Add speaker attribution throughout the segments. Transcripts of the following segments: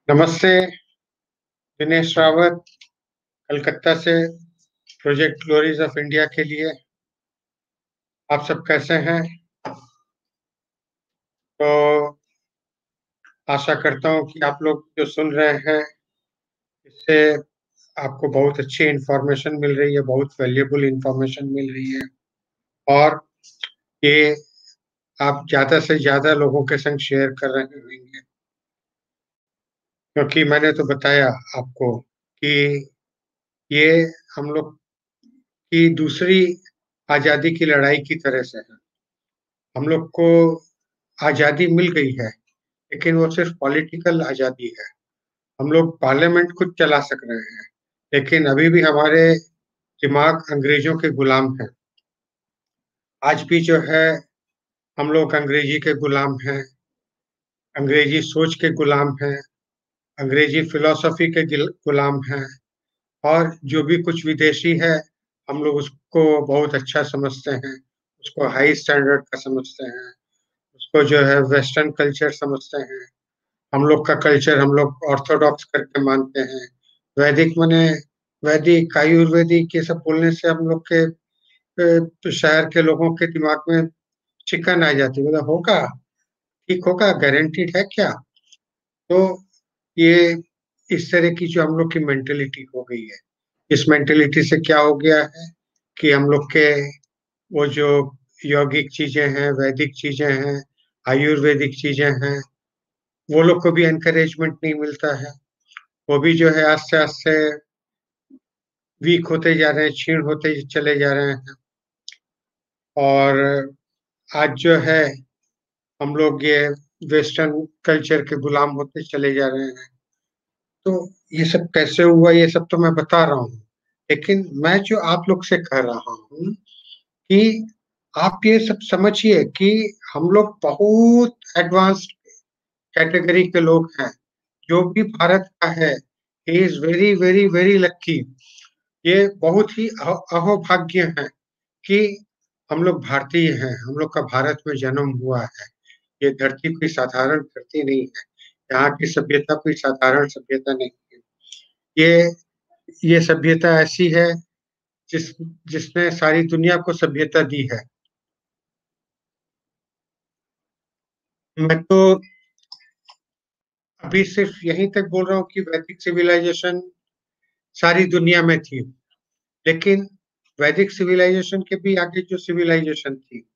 Speaker 1: नमस्ते। दिनेश रावत, कलकत्ता से project glories of India के लिए। आप सब कैसे हैं? तो आशा करता हूं कि आप लोग जो सुन रहे हैं इससे आपको बहुत अच्छी इंफॉर्मेशन मिल रही है, बहुत वैल्यूएबल इंफॉर्मेशन मिल रही है। और ये आप ज़्यादा से ज़्यादा लोगों के संग शेयर कर रहे होंगे, क्योंकि मैंने तो बताया आपको कि ये हम लोग की दूसरी आज़ादी की लड़ाई की तरह से है। हम लोग को आज़ादी मिल गई है, लेकिन वो सिर्फ पॉलिटिकल आज़ादी है। हम लोग पार्लियामेंट खुद चला सक रहे हैं, लेकिन अभी भी हमारे दिमाग अंग्रेजों के गुलाम हैं। आज भी जो है हम लोग अंग्रेजी के गुलाम हैं, अंग्रेजी सोच के गुलाम हैं, अंग्रेजी फिलॉसफी के गुलाम हैं। और जो भी कुछ विदेशी है, हम लोग उसको बहुत अच्छा समझते हैं, उसको हाई स्टैंडर्ड का समझते हैं, उसको जो है वेस्टर्न कल्चर समझते हैं। हम लोग का कल्चर हम लोग ऑर्थोडॉक्स करके मानते हैं। वैदिक माने वैदिक आयुर्वेदिक ये सब बोलने से हम लोग के शहर के लोगों के दिमाग में चिकन आ जाती है, मतलब होगा, ठीक होगा, गारंटीड है क्या? तो ये इस तरह की जो हम लोग की मेंटेलिटी हो गई है, इस मेंटेलिटी से क्या हो गया है कि हम लोग के वो जो यौगिक चीजें हैं, वैदिक चीजें हैं, आयुर्वेदिक चीजें हैं, वो लोग को भी एनकरेजमेंट नहीं मिलता है। वो भी जो है आस्ते आस्ते वीक होते जा रहे हैं, क्षीण होते चले जा रहे हैं। और आज जो है हम लोग ये वेस्टर्न कल्चर के गुलाम होते चले जा रहे हैं। तो ये सब कैसे हुआ, ये सब तो मैं बता रहा हूँ, लेकिन मैं जो आप लोग से कह रहा हूँ कि आप ये सब समझिए कि हम लोग बहुत एडवांस्ड कैटेगरी के लोग हैं। जो भी भारत का है, he is very very very लक्की। ये बहुत ही अहोभाग्य है कि हम लोग भारतीय हैं, हम लोग का भारत में जन्म हुआ है। ये धरती कोई साधारण धरती नहीं है, यहाँ की सभ्यता कोई साधारण सभ्यता नहीं है। ये ये सभ्यता ऐसी है जिस जिसने सारी दुनिया को सभ्यता दी है। मैं तो अभी सिर्फ यहीं तक बोल रहा हूँ कि वैदिक सिविलाइजेशन सारी दुनिया में थी, लेकिन वैदिक सिविलाइजेशन के भी आगे जो सिविलाइजेशन थी,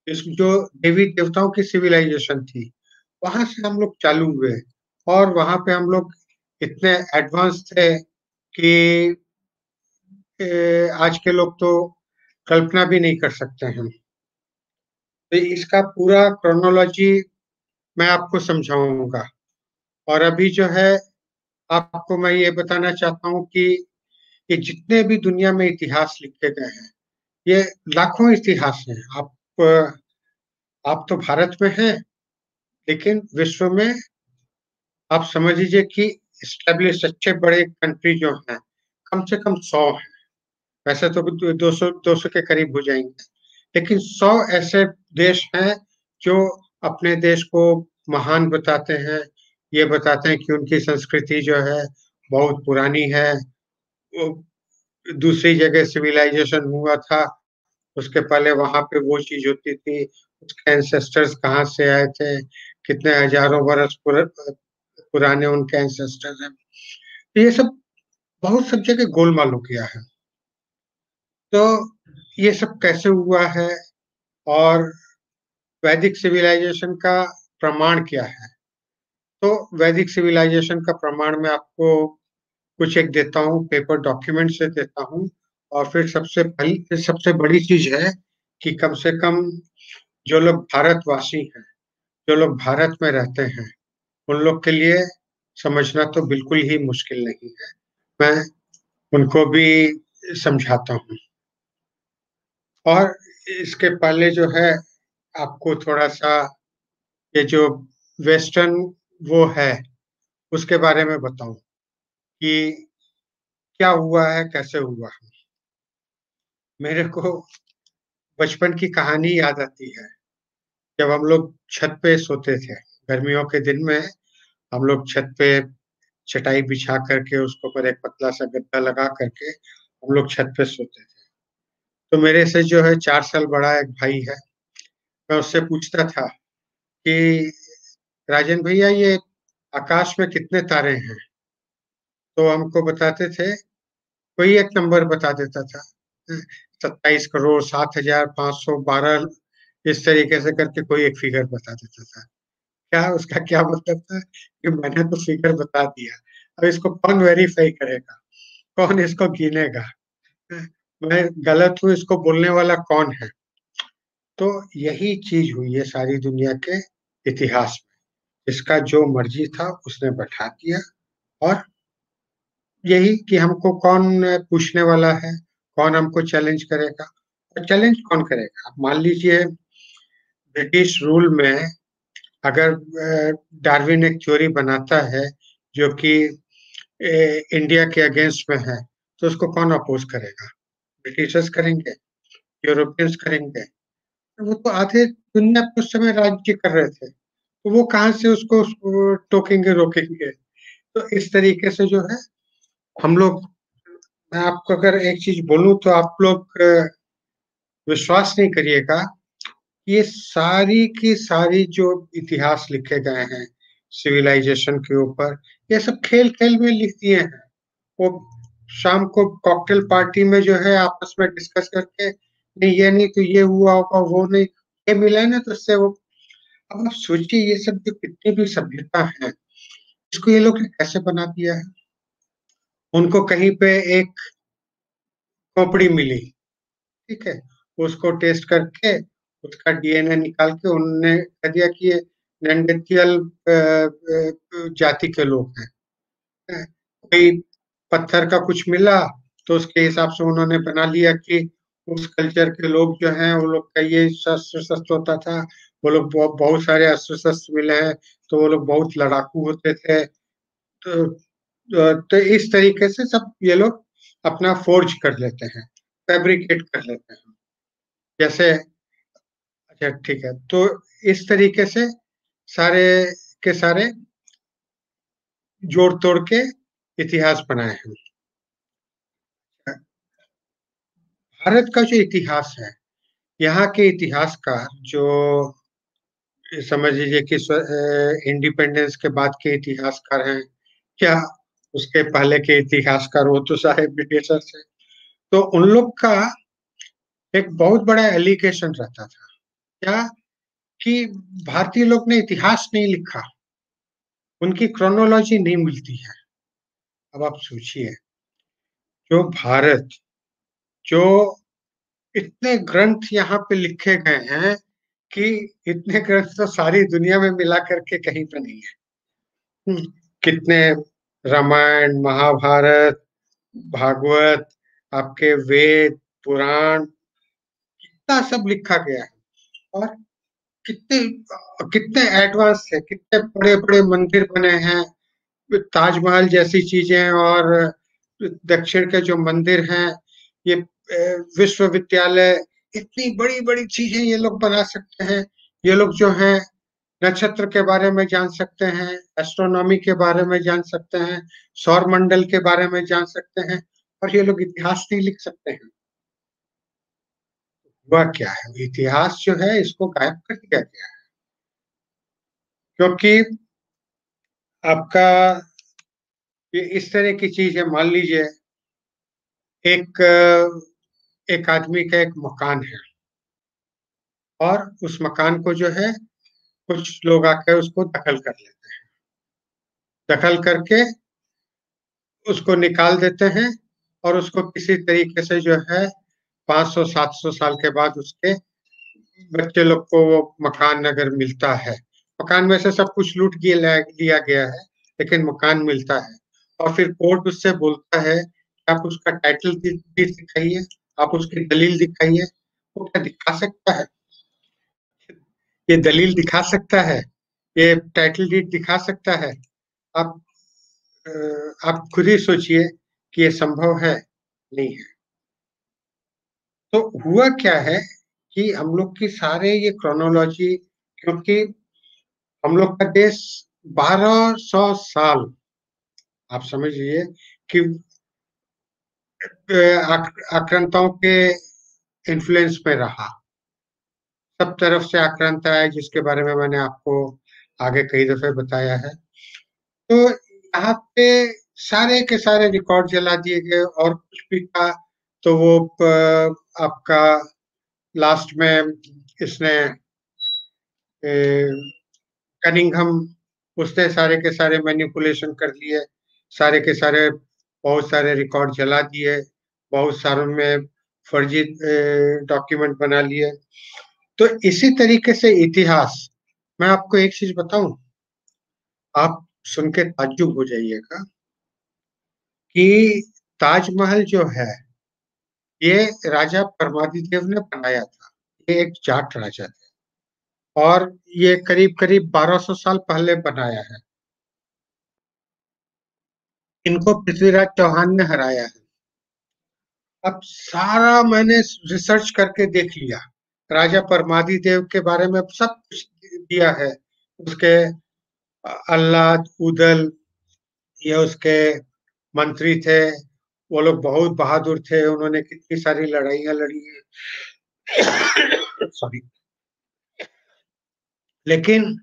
Speaker 1: इस जो देवी देवताओं की सिविलाइजेशन थी, वहां से हम लोग चालू हुए। और वहां पे हम लोग इतने एडवांस थे कि आज के लोग तो कल्पना भी नहीं कर सकते हैं। तो इसका पूरा क्रोनोलॉजी मैं आपको समझाऊंगा। और अभी जो है आपको मैं ये बताना चाहता हूँ कि ये जितने भी दुनिया में इतिहास लिखे गए हैं, ये लाखों इतिहास हैं। आप तो भारत में हैं, लेकिन विश्व में आप समझ लीजिए कि स्टेब्लिश अच्छे बड़े कंट्री जो हैं, कम से कम 100 हैं। वैसे तो 200 के करीब हो जाएंगे, लेकिन 100 ऐसे देश हैं जो अपने देश को महान बताते हैं। ये बताते हैं कि उनकी संस्कृति जो है बहुत पुरानी है। वो दूसरी जगह सिविलाइजेशन हुआ था, उसके पहले वहां पे वो चीज होती थी, उसके एंसेस्टर्स कहाँ से आए थे, कितने हजारों बरस पुराने उनके एंसेस्टर्स हैं। तो ये सब बहुत सब जगह गोलमाल हो गया है। तो ये सब कैसे हुआ है, और वैदिक सिविलाइजेशन का प्रमाण क्या है? तो वैदिक सिविलाइजेशन का प्रमाण मैं आपको कुछ एक देता हूँ, पेपर डॉक्यूमेंट से देता हूँ। और फिर सबसे बड़ी चीज है कि कम से कम जो लोग भारतवासी हैं, जो लोग भारत में रहते हैं, उन लोग के लिए समझना तो बिल्कुल ही मुश्किल नहीं है। मैं उनको भी समझाता हूँ। और इसके पहले जो है आपको थोड़ा सा ये जो वेस्टर्न वो है उसके बारे में बताऊं कि क्या हुआ है, कैसे हुआ है। मेरे को बचपन की कहानी याद आती है। जब हम लोग छत पे सोते थे, गर्मियों के दिन में हम लोग छत पे चटाई बिछा करके उसके ऊपर एक पतला सा गद्दा लगा करके हम लोग छत पे सोते थे। तो मेरे से जो है 4 साल बड़ा एक भाई है, मैं उससे पूछता था कि राजन भैया ये आकाश में कितने तारे हैं? तो हमको बताते थे, कोई एक नंबर बता देता था। 27 करोड़ 7,512 इस तरीके से करके कोई एक फिगर बता देता था। क्या उसका क्या मतलब था कि मैंने तो फिगर बता दिया, अब इसको कौन वेरीफाई करेगा, कौन इसको गिनेगा, मैं गलत हूँ इसको बोलने वाला कौन है? तो यही चीज हुई है सारी दुनिया के इतिहास में। इसका जो मर्जी था उसने बैठा दिया, और यही कि हमको कौन पूछने वाला है, कौन हमको चैलेंज करेगा, और चैलेंज कौन करेगा? आप मान लीजिए ब्रिटिश रूल में अगर डार्विन एक थ्योरी बनाता है जो कि इंडिया के अगेंस्ट में है, तो उसको कौन अपोज करेगा? ब्रिटिशर्स करेंगे, यूरोपियंस करेंगे। वो तो आधे दुनिया पे उस समय राज्य कर रहे थे, तो वो कहाँ से उसको टोकेंगे रोकेंगे? तो इस तरीके से जो है हम लोग, मैं आपको अगर एक चीज बोलूं तो आप लोग विश्वास नहीं करिएगा, ये सारी की सारी जो इतिहास लिखे गए हैं सिविलाइजेशन के ऊपर, ये सब खेल खेल में लिख दिए हैं। वो शाम को कॉकटेल पार्टी में जो है आपस में डिस्कस करके, नहीं ये नहीं तो ये हुआ होगा, वो नहीं ये मिला है ना तो उससे वो। अब आप सोचिए ये सब जो कितनी भी सभ्यता है, इसको ये लोग ने कैसे बना दिया है। उनको कहीं पे एक खोपड़ी मिली, ठीक है, उसको टेस्ट करके उसका डीएनए निकाल के उन्होंने कह दिया कि ये नेंडेथियल जाति के लोग हैं। कोई पत्थर का कुछ मिला तो उसके हिसाब से उन्होंने बना लिया कि उस कल्चर के लोग जो हैं वो लोग का ये शस्त्र शस्त्र होता था, वो लोग बहुत सारे अस्त्र शस्त्र मिले हैं, तो वो लोग बहुत लड़ाकू होते थे। तो इस तरीके से सब ये लोग अपना फोर्ज कर लेते हैं, फैब्रिकेट कर लेते हैं जैसे। अच्छा ठीक है, तो इस तरीके से सारे के सारे जोड़ तोड़ के इतिहास बनाए हैं। भारत का जो इतिहास है, यहाँ के इतिहासकार जो समझ लीजिए कि इंडिपेंडेंस के बाद के इतिहासकार हैं, क्या उसके पहले के इतिहासकार, वो तो सारे ब्रिटिशर्स हैं। तो उन लोग का एक बहुत बड़ा एलिगेशन रहता था, क्या कि भारतीय लोग ने इतिहास नहीं लिखा, उनकी क्रोनोलॉजी नहीं मिलती है। अब आप सोचिए, जो भारत, जो इतने ग्रंथ यहाँ पे लिखे गए हैं कि इतने ग्रंथ तो सारी दुनिया में मिला करके कहीं पे नहीं है। कितने रामायण, महाभारत, भागवत, आपके वेद, पुराण, इतना सब लिखा गया है। और कितने कितने एडवांस है, कितने बड़े बड़े मंदिर बने हैं, ताजमहल जैसी चीजें, और दक्षिण के जो मंदिर हैं, ये विश्वविद्यालय, इतनी बड़ी बड़ी चीजें ये लोग बना सकते हैं। ये लोग जो हैं नक्षत्र के बारे में जान सकते हैं, एस्ट्रोनॉमी के बारे में जान सकते हैं, सौर मंडल के बारे में जान सकते हैं, और ये लोग इतिहास नहीं लिख सकते हैं। हुआ क्या है, इतिहास जो है इसको गायब कर दिया गया है। क्योंकि आपका ये इस तरह की चीज है, मान लीजिए एक एक आदमी का एक मकान है, और उस मकान को जो है कुछ लोग आकर उसको दखल कर लेते हैं, दखल करके उसको निकाल देते हैं, और उसको किसी तरीके से जो है 500-700 साल के बाद उसके बच्चे लोग को वो मकान अगर मिलता है, मकान में से सब कुछ लूट लिया गया है, लेकिन मकान मिलता है, और फिर कोर्ट उससे बोलता है कि आप उसका टाइटल डीड दिखाइए, आप उसकी दलील दिखाइए। वो क्या दिखा सकता है? ये दलील दिखा सकता है? ये टाइटल डीड दिखा सकता है? आप आप खुद ही सोचिए कि ये संभव है, नहीं है। तो हुआ क्या है कि हम लोग की सारे ये क्रोनोलॉजी, क्योंकि हम लोग का देश 1200 साल आप समझिए कि आक्रांताओं के इन्फ्लुएंस में रहा, सब तरफ से आक्रांता है, जिसके बारे में मैंने आपको आगे कई दफे बताया है। तो यहाँ पे सारे के सारे रिकॉर्ड जला दिए गए, और कुछ भी था तो वो आपका लास्ट में इसने कनिंघम, उसने सारे के सारे मैनिपुलेशन कर लिए, सारे के सारे बहुत सारे रिकॉर्ड जला दिए, बहुत सारों में फर्जी डॉक्यूमेंट बना लिए। तो इसी तरीके से इतिहास, मैं आपको एक चीज बताऊं, आप सुन के ताज्जुब हो जाइएगा कि ताजमहल जो है, ये राजा परमादिदेव ने बनाया था। ये एक जाट राजा थे, और ये करीब करीब 1200 साल पहले बनाया है। इनको पृथ्वीराज चौहान ने हराया है। अब सारा मैंने रिसर्च करके देख लिया, राजा परमादिदेव के बारे में सब कुछ दिया है। उसके अल्लाद, उदल, ये उसके मंत्री थे। वो लोग बहुत बहादुर थे, उन्होंने कितनी सारी लड़ाइयां लड़ी हैं। सॉरी। लेकिन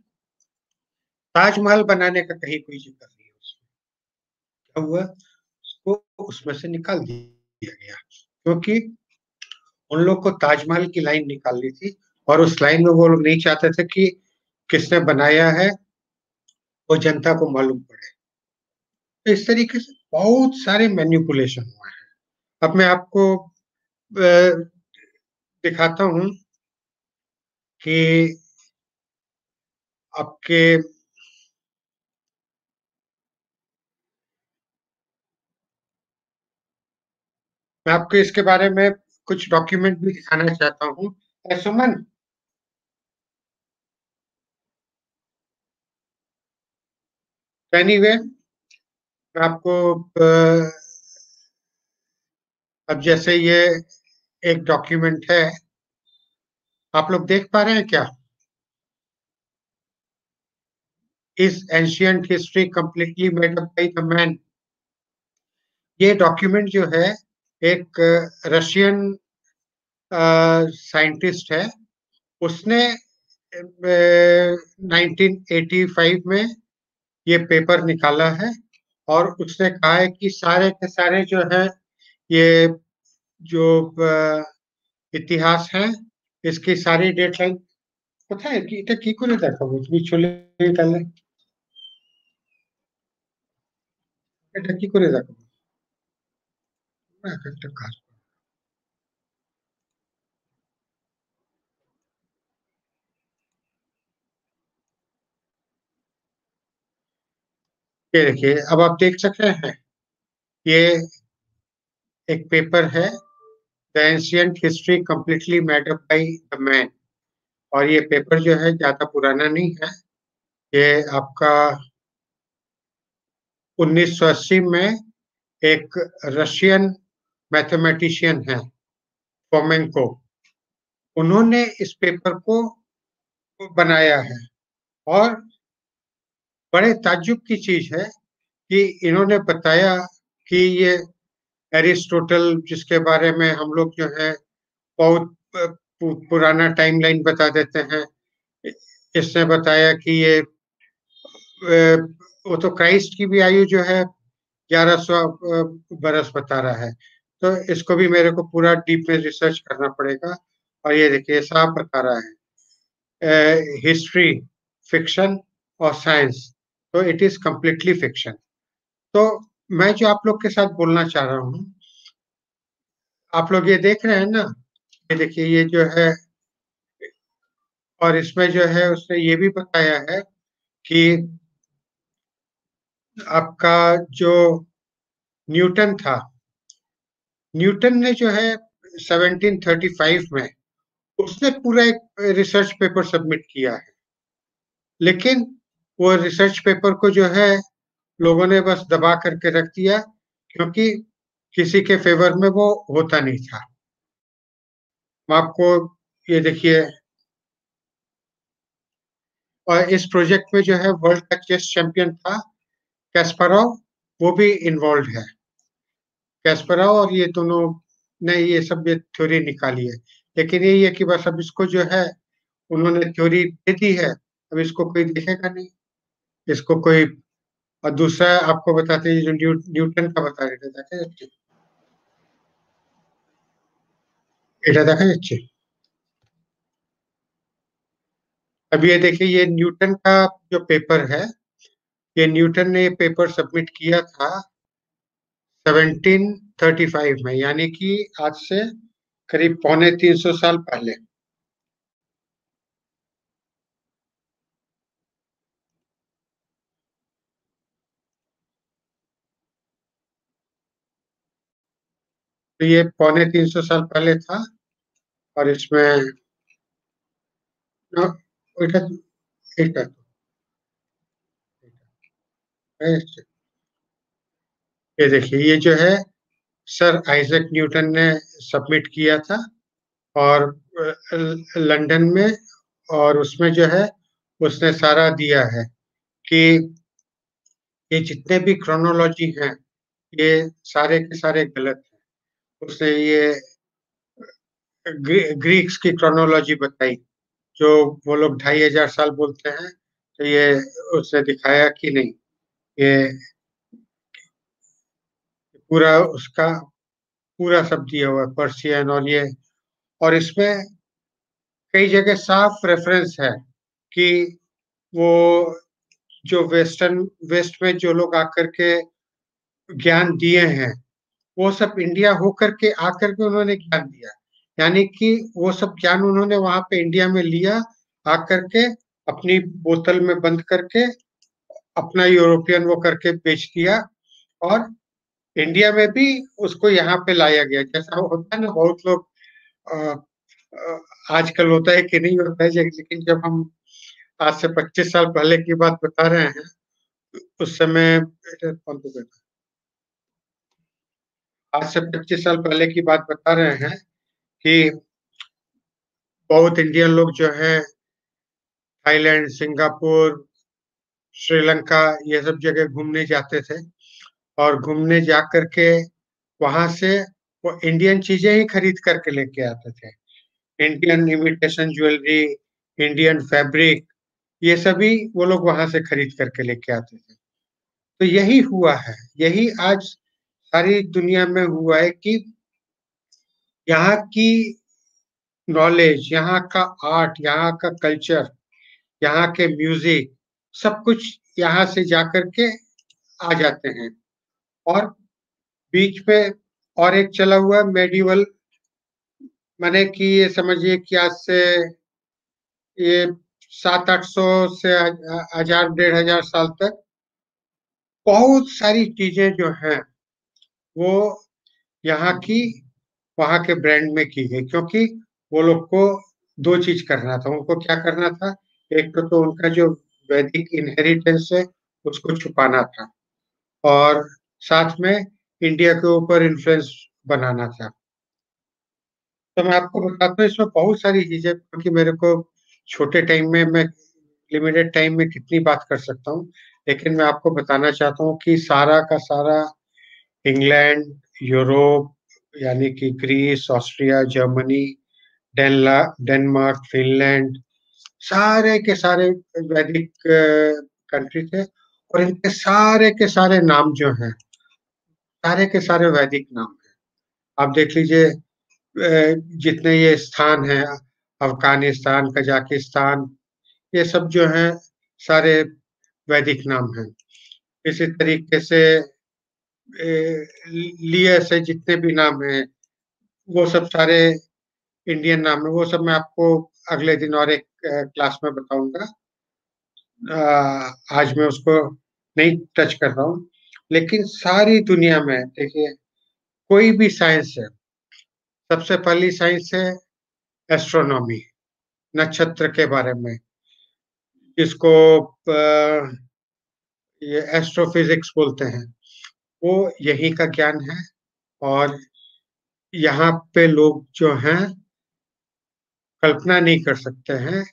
Speaker 1: ताजमहल बनाने का कहीं कोई जिक्र नहीं है उसमें। क्या हुआ, उसको उसमें से निकाल दिया गया, क्योंकि उन लोग को ताजमहल की लाइन निकालनी थी, और उस लाइन में वो लोग नहीं चाहते थे कि किसने बनाया है वो जनता को मालूम पड़े। तो इस तरीके से बहुत सारे मैनिपुलेशन हुए हैं। अब मैं आपको दिखाता हूँ कि आपके, मैं आपको इसके बारे में कुछ डॉक्यूमेंट भी दिखाना चाहता हूँ। सुमन, एनीवे, मैं आपको अब जैसे ये एक डॉक्यूमेंट है, आप लोग देख पा रहे हैं क्या? Is ancient history completely made up by the man. ये डॉक्यूमेंट जो है, एक रशियन साइंटिस्ट है, उसने 1985 में ये पेपर निकाला है, और उसने कहा है कि सारे के सारे जो है, ये जो इतिहास है, इसकी सारी डेटलाइन কোথায় কি এটা কি করে দেখাবো, তুমি চলে গেলে এটা কি করে দেখাবো? না, একটা কাজ, ये देखिए, अब आप देख सकते हैं, ये एक पेपर है, the ancient history completely made up by the man. और ये पेपर जो है ज्यादा पुराना नहीं है, ये आपका 1980 में एक रशियन मैथमेटिशियन है, फोमेंको, उन्होंने इस पेपर को बनाया है। और बड़े ताज्जुब की चीज है कि इन्होंने बताया कि ये एरिस्टोटल, जिसके बारे में हम लोग जो है बहुत पुराना टाइमलाइन बता देते हैं, इसने बताया कि ये वो तो क्राइस्ट की भी आयु जो है 1100 बरस बता रहा है। तो इसको भी मेरे को पूरा डीप में रिसर्च करना पड़ेगा। और ये देखिए, साफ बता रहा है, हिस्ट्री, फिक्शन और साइंस, तो इट इज कम्प्लीटली फिक्शन। तो मैं जो आप लोग के साथ बोलना चाह रहा हूँ, आप लोग ये देख रहे हैं ना, ये देखिए, ये जो है, और इसमें जो है उसने ये भी बताया है कि आपका जो न्यूटन था, न्यूटन ने जो है 1735 में उसने पूरा एक रिसर्च पेपर सबमिट किया है। लेकिन वो रिसर्च पेपर को जो है लोगों ने बस दबा करके रख दिया, क्योंकि किसी के फेवर में वो होता नहीं था। मैं आपको, ये देखिए, और इस प्रोजेक्ट में जो है वर्ल्ड का चेस चैंपियन था कैस्पारोव, वो भी इन्वॉल्व है। कैस्परोव और ये दोनों ने ये सब ये थ्योरी निकाली है। लेकिन यही है कि बस अब इसको जो है उन्होंने थ्योरी दे दी है, अब इसको कोई देखेगा नहीं। इसको कोई और दूसरा आपको बताते हैं जो न्यूटन का बता रहे थे, देखा যাচ্ছে? এটা দেখা যাচ্ছে? अब ये देखिए ये न्यूटन का जो पेपर है, ये न्यूटन ने ये पेपर सबमिट किया था 1735 में, यानी कि आज से करीब पौने 300 साल पहले। तो ये पौने 300 साल पहले था और इसमें अ, এটা এটা ये देखिए ये जो है सर आइजैक न्यूटन ने सबमिट किया था और लंदन में, और उसमें जो है उसने सारा दिया है कि ये जितने भी क्रोनोलॉजी हैं ये सारे के सारे गलत हैं। उसने ये ग्रीक्स की क्रोनोलॉजी बताई जो वो लोग 2500 साल बोलते हैं, तो ये उसने दिखाया कि नहीं, ये पूरा उसका पूरा सब दिया हुआ है पर्शियन और ये, और इसमें कई जगह साफ रेफरेंस है कि वो जो वेस्ट में जो लोग आकर के ज्ञान दिए हैं वो सब इंडिया होकर के आकर के उन्होंने ज्ञान दिया, यानी कि वो सब ज्ञान उन्होंने वहां पे इंडिया में लिया, आकर के अपनी बोतल में बंद करके अपना यूरोपियन वो करके बेच दिया, और इंडिया में भी उसको यहाँ पे लाया गया। जैसा होता है ना, बहुत लोग अ, आजकल होता है कि नहीं होता है, लेकिन जब हम आज से 25 साल पहले की बात बता रहे हैं, उस समय कौन तो कहता, आज से 25 साल पहले की बात बता रहे हैं कि बहुत इंडियन लोग जो है थाईलैंड, सिंगापुर, श्रीलंका, ये सब जगह घूमने जाते थे, और घूमने जा करके वहां से वो इंडियन चीजें ही खरीद करके लेके आते थे। Indian imitation jewellery, Indian fabric, ये सभी वो लोग वहां से खरीद करके लेके आते थे। तो यही हुआ है, यही आज सारी दुनिया में हुआ है कि यहाँ की नॉलेज, यहाँ का आर्ट, यहाँ का कल्चर, यहाँ के म्यूजिक, सब कुछ यहाँ से जाकर के आ जाते हैं। और बीच में और एक चला हुआ मेडिवल, माने कि ये समझिए कि आज से ये 700-800 से 1000 1500 साल तक बहुत सारी चीजें जो हैं वो यहाँ की वहाँ के ब्रांड में की गई, क्योंकि वो लोग को दो चीज करना था। उनको क्या करना था, एक तो उनका जो वैदिक इनहेरिटेंस है उसको छुपाना था, और साथ में इंडिया के ऊपर इन्फ्लुएंस बनाना था। तो मैं आपको बताता हूँ इसमें बहुत सारी चीजें, क्योंकि मेरे को छोटे टाइम में, मैं लिमिटेड टाइम में कितनी बात कर सकता हूँ, लेकिन मैं आपको बताना चाहता हूँ कि सारा का सारा इंग्लैंड, यूरोप, यानी कि Greece, Austria, Germany, Denmark, Finland, सारे के सारे वैदिक कंट्री थे, और इनके सारे के सारे नाम जो हैं, सारे के सारे वैदिक नाम हैं। आप देख लीजिए जितने ये स्थान हैं, अफगानिस्तान, कजाकिस्तान, ये सब जो हैं सारे वैदिक नाम हैं। इसी तरीके से लिए से जितने भी नाम हैं वो सब सारे इंडियन नाम है। वो सब मैं आपको अगले दिन और एक क्लास में बताऊंगा। आज मैं उसको नहीं टच कर रहा हूँ, लेकिन सारी दुनिया में देखिए कोई भी साइंस है, सबसे पहली साइंस है एस्ट्रोनॉमी, नक्षत्र के बारे में, जिसको ये एस्ट्रोफिजिक्स बोलते हैं, वो यही का ज्ञान है। और यहाँ पे लोग जो हैं कल्पना नहीं कर सकते हैं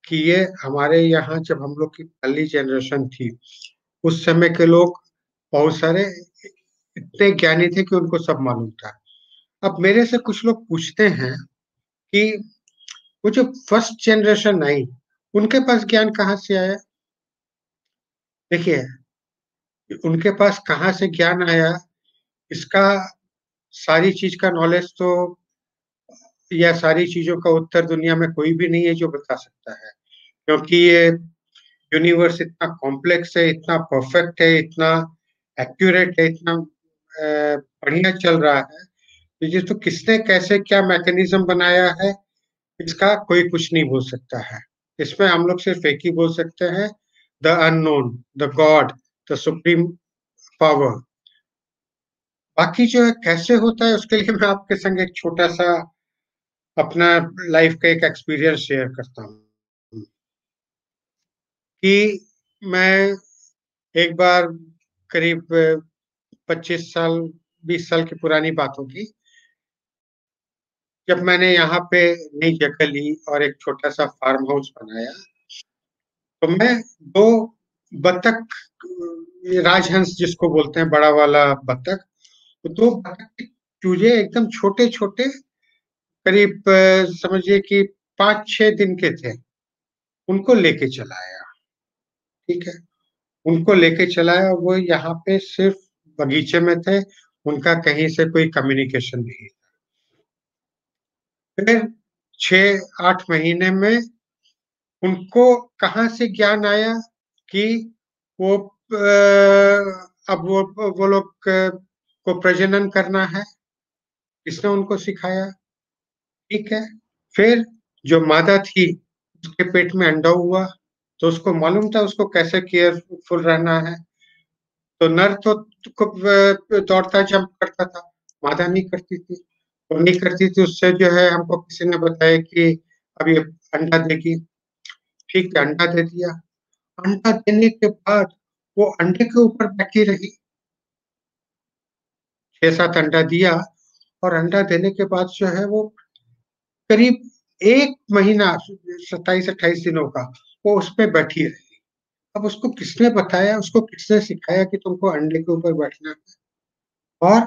Speaker 1: कि ये हमारे यहाँ जब हम लोग की पहली जनरेशन थी, उस समय के लोग बहुत सारे इतने ज्ञानी थे कि उनको सब मालूम था। अब मेरे से कुछ लोग पूछते हैं कि वो जो फर्स्ट जनरेशन आई, उनके पास ज्ञान कहाँ से आया? देखिए, उनके पास कहाँ से ज्ञान आया, इसका सारी चीज का नॉलेज तो या सारी चीजों का उत्तर दुनिया में कोई भी नहीं है जो बता सकता है, क्योंकि ये यूनिवर्स इतना कॉम्प्लेक्स है, इतना परफेक्ट है, इतना एक्यूरेट है, इतना बढ़िया चल रहा है। तो ये तो किसने कैसे क्या मैकेनिज्म बनाया है, इसका कोई कुछ नहीं बोल सकता है। इसमें हम लोग सिर्फ एक ही बोल सकते हैं, the unknown, the God, the supreme power. बाकी जो है कैसे होता है, उसके लिए मैं आपके संग एक छोटा सा अपना लाइफ का एक एक्सपीरियंस शेयर करता हूँ कि मैं एक बार करीब 25 साल 20 साल की पुरानी बात होगी, जब मैंने यहाँ पे नई जगह ली और एक छोटा सा फार्म हाउस बनाया, तो मैं दो बतख, ये राजहंस जिसको बोलते हैं, बड़ा वाला बतख, तो दो बतख के चूजे एकदम छोटे छोटे, करीब समझिए कि 5-6 दिन के थे, उनको लेके चला आया। ठीक है, उनको लेके चलाया, वो यहाँ पे सिर्फ बगीचे में थे, उनका कहीं से कोई कम्युनिकेशन नहीं। फिर 6-8 महीने में उनको कहाँ से ज्ञान आया कि वो अब वो लोग को प्रजनन करना है, किसने उनको सिखाया? ठीक है, फिर जो मादा थी, उसके पेट में अंडा हुआ, तो उसको मालूम था उसको कैसे केयरफुल रहना है। तो नर तो खूब दौड़ता जंप करता था, मादा नहीं करती थी। तो नहीं करती थी, उससे जो है हमको किसी ने बताया कि अब ये अंडा देगी। ठीक है, अंडा दे दिया। अंडा देने के बाद वो अंडे के ऊपर बैठी रही, 6-7 अंडा दिया, और अंडा देने के बाद जो है वो करीब 1 महीना, 27-28 दिनों का, वो उस पे बैठी रही। अब उसको किसने बताया, उसको किसने सिखाया कि तुमको अंडे के ऊपर बैठना है? और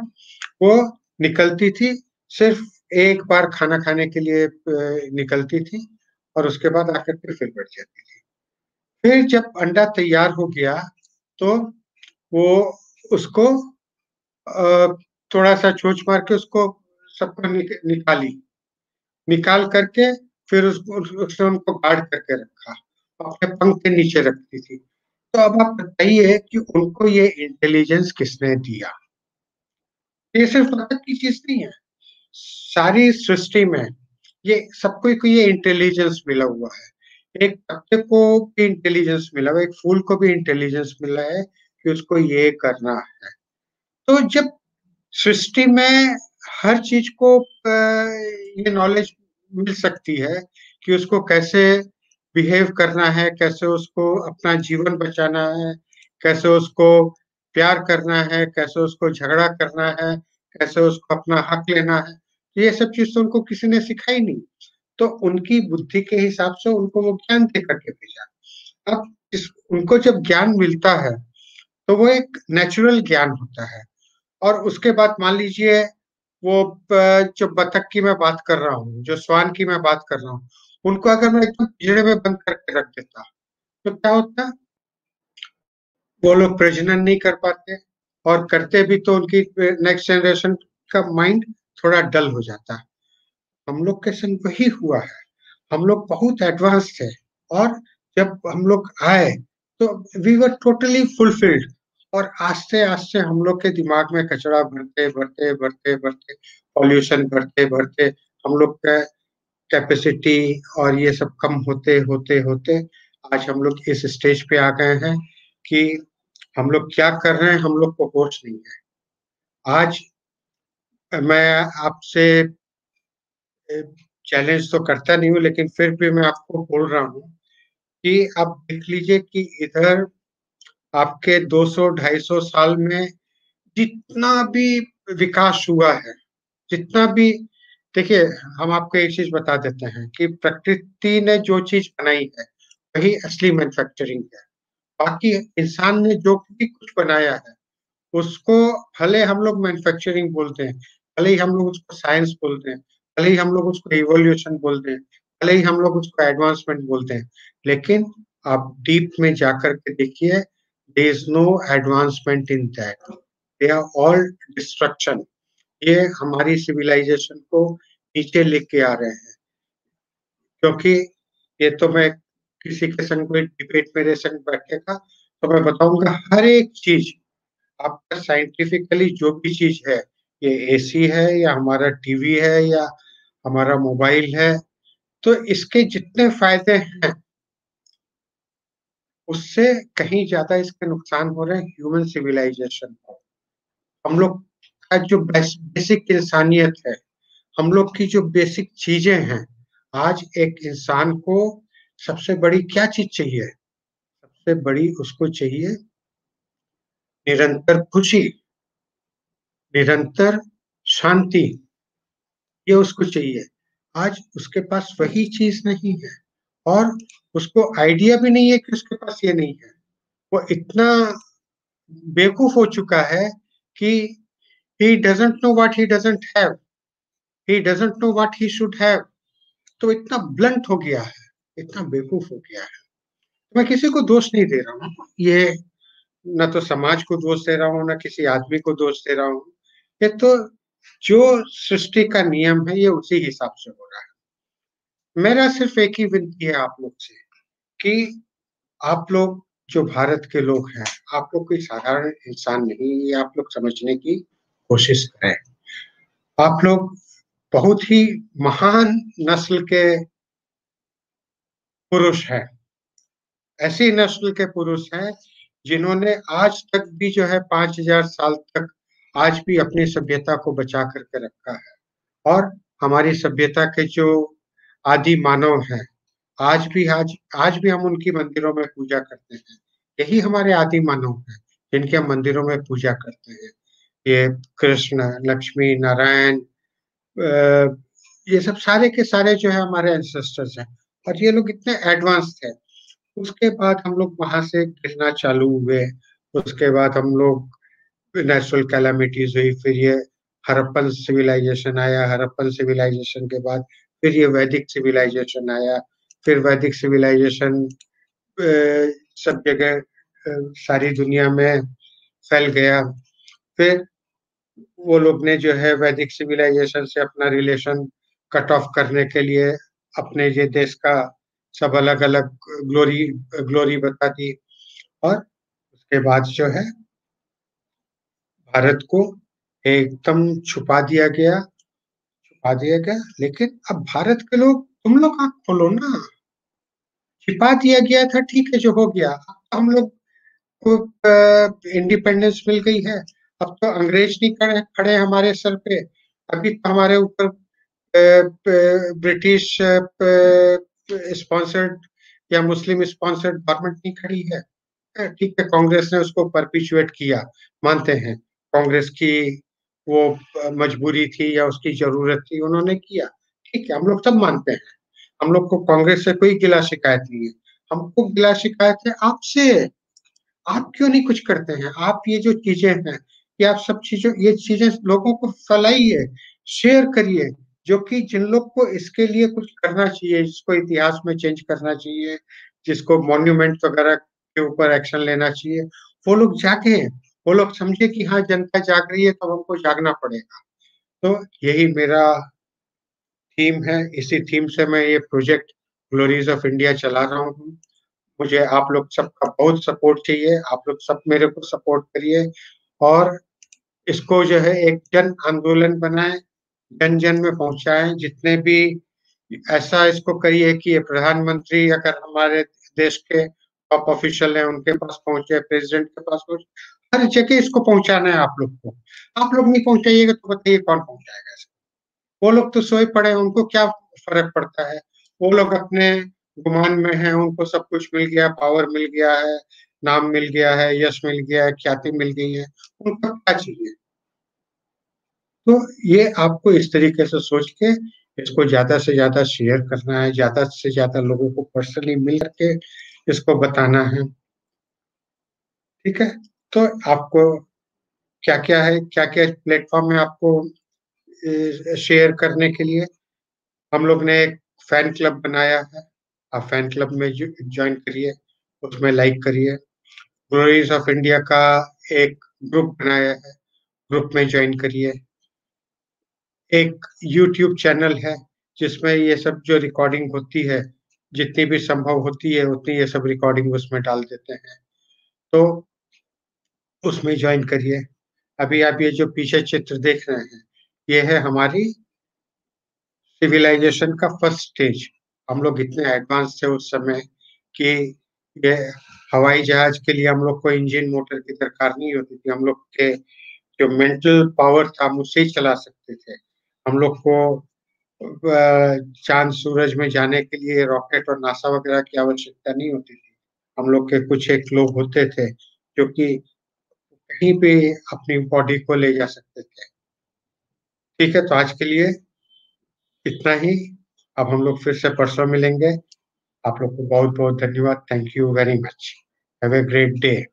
Speaker 1: वो निकलती थी, सिर्फ एक बार खाना खाने के लिए निकलती थी, और उसके बाद आकर के फिर बैठ जाती थी। फिर जब अंडा तैयार हो गया, तो वो उसको थोड़ा सा चोंच मार के उसको सबको निकाली, निकाल करके फिर उसने उनको गार्ड करके रखा, अपने पंख के नीचे रखती थी। तो अब आप बताइए कि उनको ये इंटेलिजेंस किसने दिया? ये सिर्फ बतख की चीज नहीं है, सारी सृष्टि में ये सबको को ये इंटेलिजेंस मिला हुआ है। एक पत्ते को भी इंटेलिजेंस मिला हुआ है, एक फूल को भी इंटेलिजेंस मिला है कि उसको ये करना है। तो जब सृष्टि में हर चीज को ये नॉलेज मिल सकती है कि उसको कैसे बिहेव करना है, कैसे उसको अपना जीवन बचाना है, कैसे उसको प्यार करना है, कैसे उसको झगड़ा करना है, कैसे उसको अपना हक लेना है, तो ये सब चीज तो उनको किसी ने सिखाई नहीं। तो उनकी बुद्धि के हिसाब से उनको वो ज्ञान दे करके भेजा। अब उनको जब ज्ञान मिलता है, तो वो एक नेचुरल ज्ञान होता है। और उसके बाद मान लीजिए वो जो बतख की मैं बात कर रहा हूँ, जो स्वान की मैं बात कर रहा हूँ, उनको अगर मैं एकदम पिंजरे में बंद करके रख देता, तो क्या होता? वो लोग प्रजनन नहीं कर पाते, और करते भी तो उनकी नेक्स्ट जनरेशन का माइंड थोड़ा डल हो जाता। हम लोग के संग वही हुआ है। हम लोग बहुत एडवांस थे, और जब हम लोग आए, तो वी वर टोटली फुलफिल्ड। और आस्ते आस्ते हम लोग के दिमाग में कचरा भरते भरते भरते भरते, पॉल्यूशन भरते भरते, हम लोग का कैपेसिटी और ये सब कम होते होते होते, आज हम लोग इस स्टेज पे आ गए हैं कि हम लोग क्या कर रहे हैं, हम लोग को होश नहीं है। आज मैं आपसे चैलेंज तो करता नहीं हूँ, लेकिन फिर भी मैं आपको बोल रहा हूँ कि आप देख लीजिए कि इधर आपके 200-250 साल में जितना भी विकास हुआ है, जितना भी, देखिए, हम आपको एक चीज बता देते हैं कि प्रकृति ने जो चीज बनाई है, वही असली मैन्युफैक्चरिंग है। बाकी इंसान ने जो भी कुछ बनाया है, उसको भले हम लोग मैन्युफैक्चरिंग बोलते हैं, भले ही हम लोग उसको साइंस बोलते हैं, भले ही हम लोग उसको इवोल्यूशन बोलते हैं, भले ही हम लोग उसको एडवांसमेंट बोलते हैं, लेकिन आप डीप में जाकर के देखिए, there is no advancement in that, they are all destruction. ये हमारी सिविलाइजेशन को नीचे लेके आ रहे हैं, क्योंकि ये तो मैं किसी के संग कोई डिबेट मेरे संग बैठेगा तो मैं बताऊंगा हर एक चीज, आपका साइंटिफिकली जो भी चीज है, ये एसी है या हमारा टीवी है या हमारा मोबाइल है, तो इसके जितने फायदे हैं उससे कहीं ज्यादा इसके नुकसान हो रहे हैं ह्यूमन सिविलाइजेशन को। हम लोग का जो बेसिक इंसानियत है, हम लोग की जो बेसिक चीजें हैं, आज एक इंसान को सबसे बड़ी क्या चीज चाहिए? सबसे बड़ी उसको चाहिए निरंतर खुशी, निरंतर शांति, ये उसको चाहिए। आज उसके पास वही चीज नहीं है, और उसको आइडिया भी नहीं है कि उसके पास ये नहीं है। वो इतना बेवकूफ हो चुका है कि he doesn't know what he doesn't have, he doesn't know what he should have। तो इतना ब्लंट हो गया है, इतना बेवकूफ हो गया है। मैं किसी को दोष नहीं दे रहा हूँ ये, न तो समाज को दोष दे रहा हूँ, न किसी आदमी को दोष दे रहा हूँ। ये तो जो सृष्टि का नियम है, ये उसी हिसाब से हो रहा है। मेरा सिर्फ एक ही विनती है आप लोग से कि आप लोग जो भारत के लोग हैं, आप लोग कोई साधारण इंसान नहीं, ये आप लोग समझने की कोशिश करें। आप लोग बहुत ही महान नस्ल के पुरुष हैं, ऐसी नस्ल के पुरुष हैं जिन्होंने आज तक भी जो है 5,000 साल तक आज भी अपनी सभ्यता को बचा करके रखा है। और हमारी सभ्यता के जो आदि मानव हैं, आज भी हम उनकी मंदिरों में पूजा करते हैं। यही हमारे आदि मानव हैं जिनके हम मंदिरों में पूजा करते हैं। ये कृष्ण, लक्ष्मी, नारायण, ये सब सारे के सारे जो है हमारे एंसेस्टर्स हैं, और ये लोग इतने एडवांस थे। उसके बाद हम लोग वहां से गिरना चालू हुए। उसके बाद हम लोग नेचुरल कैलामिटीज हुई, फिर ये हड़प्पन सिविलाइजेशन आया, हड़प्पन सिविलाइजेशन के बाद फिर ये वैदिक सिविलाइजेशन आया, फिर वैदिक सिविलाइजेशन सब जगह सारी दुनिया में फैल गया। फिर वो लोग ने जो है वैदिक सिविलाइजेशन से अपना रिलेशन कट ऑफ करने के लिए अपने ये देश का सब अलग अलग ग्लोरी ग्लोरी बता दी, और उसके बाद जो है भारत को एकदम छुपा दिया गया। लेकिन अब भारत के लोग, तुम लोग आंख खोलो ना। छिपा दिया गया था, ठीक है, जो हो गया। अब तो हम लोग को इंडिपेंडेंस मिल गई है, अब तो अंग्रेज नहीं खड़े खड़े हमारे सर पे। अभी तो हमारे ऊपर ब्रिटिश स्पॉन्सर्ड या मुस्लिम स्पॉन्सर्ड गवर्नमेंट नहीं खड़ी है। ठीक है, कांग्रेस ने उसको परपिचुएट किया, मानते हैं, कांग्रेस की वो मजबूरी थी या उसकी जरूरत थी, उन्होंने किया। ठीक है, हम लोग सब मानते हैं। हम लोग को कांग्रेस से कोई गिला शिकायत नहीं है, हमको गिला शिकायत है आपसे। आप क्यों नहीं कुछ करते हैं? आप ये जो चीजें हैं, ये आप सब चीजों, ये चीजें लोगों को फैलाइए, शेयर करिए। जो कि जिन लोग को इसके लिए कुछ करना चाहिए, जिसको इतिहास में चेंज करना चाहिए, जिसको मॉन्यूमेंट वगैरह के ऊपर एक्शन लेना चाहिए, वो लोग जागे, वो लोग समझे कि हाँ जनता जाग रही है तो हमको जागना पड़ेगा। तो यही मेरा थीम है, इसी थीम से मैं ये प्रोजेक्ट ग्लोरीज ऑफ इंडिया चला रहा हूँ। मुझे आप लोग सबका बहुत सपोर्ट चाहिए, आप लोग सब मेरे को सपोर्ट करिए, और इसको जो है एक जन आंदोलन बनाएं, जन जन में पहुंचाएं। जितने भी ऐसा इसको करिए कि ये प्रधानमंत्री अगर हमारे देश के टॉप ऑफिशियल हैं उनके पास पहुंचे, प्रेसिडेंट के पास पहुंचे, हर जगह इसको पहुंचाना है आप लोग को। आप लोग नहीं पहुंचाइएगा तो बताइए कौन पहुंचाएगा इसको? वो लोग तो सोए पड़े हैं, उनको क्या फर्क पड़ता है? वो लोग अपने गुमान में हैं, उनको सब कुछ मिल गया, पावर मिल गया है, नाम मिल गया है, यश मिल गया है, ख्याति मिल गई है, उनको क्या चाहिए? तो ये आपको इस तरीके से सोच के इसको ज्यादा से ज्यादा शेयर करना है, ज्यादा से ज्यादा लोगों को पर्सनली मिल के इसको बताना है। ठीक है, तो आपको क्या-क्या है, क्या-क्या प्लेटफ़ॉर्म है आपको शेयर करने के लिए। हम लोग ने एक फैन क्लब बनाया है, आप फैन क्लब में जॉइन करिए, उसमें लाइक करिए। ग्लोरीज ऑफ इंडिया का एक ग्रुप बनाया है, ग्रुप में जॉइन करिए। एक यूट्यूब चैनल है, जिसमें ये सब जो रिकॉर्डिंग होती है, जितनी भी संभव होती है, उतनी ये सब रिकॉर्डिंग उसमें डाल देते हैं। तो उसमें जॉइन करिए। अभी आप ये जो पीछे चित्र देख रहे हैं, ये है हमारी सिविलाइजेशन का फर्स्ट स्टेज। हम लोग इतने एडवांस थे उस समय कि ये हवाई जहाज के लिए हम लोग को इंजन मोटर की दरकार नहीं होती थी। हम लोग के जो मेंटल पावर था, हम उससे ही चला सकते थे। हम लोग को चाँद सूरज में जाने के लिए रॉकेट और नासा वगैरह की आवश्यकता नहीं होती थी। हम लोग के कुछ एक लोग होते थे, जो कि कहीं भी अपनी बॉडी को ले जा सकते थे। ठीक है, तो आज के लिए इतना ही। अब हम लोग फिर से परसों मिलेंगे। आप लोग को बहुत-बहुत धन्यवाद। Thank you very much. Have a great day.